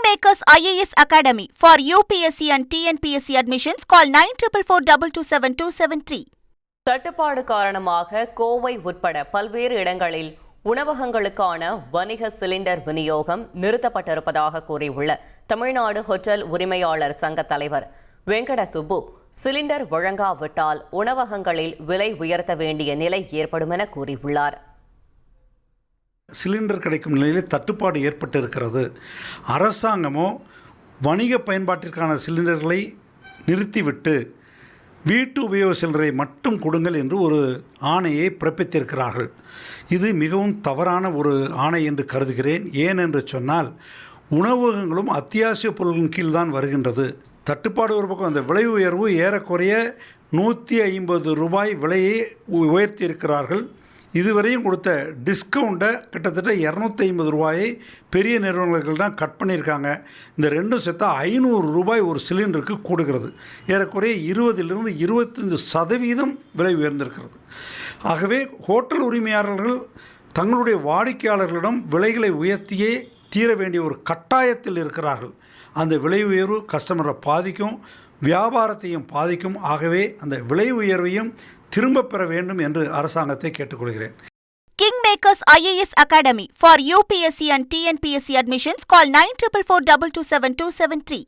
Kingmakers IAS Academy for UPSC and TNPSC admissions. Call 9442272273. தட்டுப்பாடு காரணமாக கோவை உட்பட பல்வேறு இடங்களில் உணவகங்களுக்கான வணிக சிலிண்டர் விநியோகம் நிறுத்தப்பட்டிருப்பதாக கூறியுள்ள தமிழ்நாடு ஹோட்டல் உரிமையாளர் சங்க தலைவர் வெங்கட சுப்பு, சிலிண்டர் வழங்காவிட்டால் உணவகங்களில் விலை உயர்த்த வேண்டிய நிலை ஏற்படும் என கூறியுள்ளார். சிலிண்டர் கிடைக்கும் நிலையில் தட்டுப்பாடு ஏற்பட்டிருக்கிறது. அரசாங்கமோ வணிக பயன்பாட்டிற்கான சிலிண்டர்களை நிறுத்திவிட்டு வீட்டு உபயோக சிலிண்டரை மட்டும் கொடுங்கள் என்று ஒரு ஆணையை பிறப்பித்திருக்கிறார்கள். இது மிகவும் தவறான ஒரு ஆணை என்று கருதுகிறேன். ஏன் என்று சொன்னால், உணவகங்களும் அத்தியாவசிய பொருட்களின் கீழ்தான் வருகின்றது. தட்டுப்பாடு ஒரு பக்கம், அந்த விலை உயர்வு ஏறக்குறைய 150 ரூபாய் விலையை உயர்த்தியிருக்கிறார்கள். இதுவரையும் கொடுத்த டிஸ்கவுண்ட்டை கிட்டத்தட்ட 250 ரூபாயை பெரிய நிறுவனங்கள் தான் கட் பண்ணியிருக்காங்க. இந்த ரெண்டும் சேர்த்தா 500 ரூபாய் ஒரு சிலிண்டருக்கு கூடுகிறது. ஏறக்குறைய 20 to 25% விலை உயர்ந்திருக்கிறது. ஆகவே ஹோட்டல் உரிமையாளர்கள் தங்களுடைய வாடிக்கையாளர்களிடம் விலைகளை உயர்த்தியே தீர வேண்டிய ஒரு கட்டாயத்தில் இருக்கிறார்கள். அந்த விலை உயர்வு கஸ்டமரை பாதிக்கும், வியாபாரத்தையும் பாதிக்கும். ஆகவே அந்த விலை உயர்வையும் திரும்ப பெற வேண்டும் என்று அரசாங்கத்தை கேட்டுக்கொள்கிறேன். Kingmakers IAS Academy for UPSC and TNPSC admissions. Call 9442272273.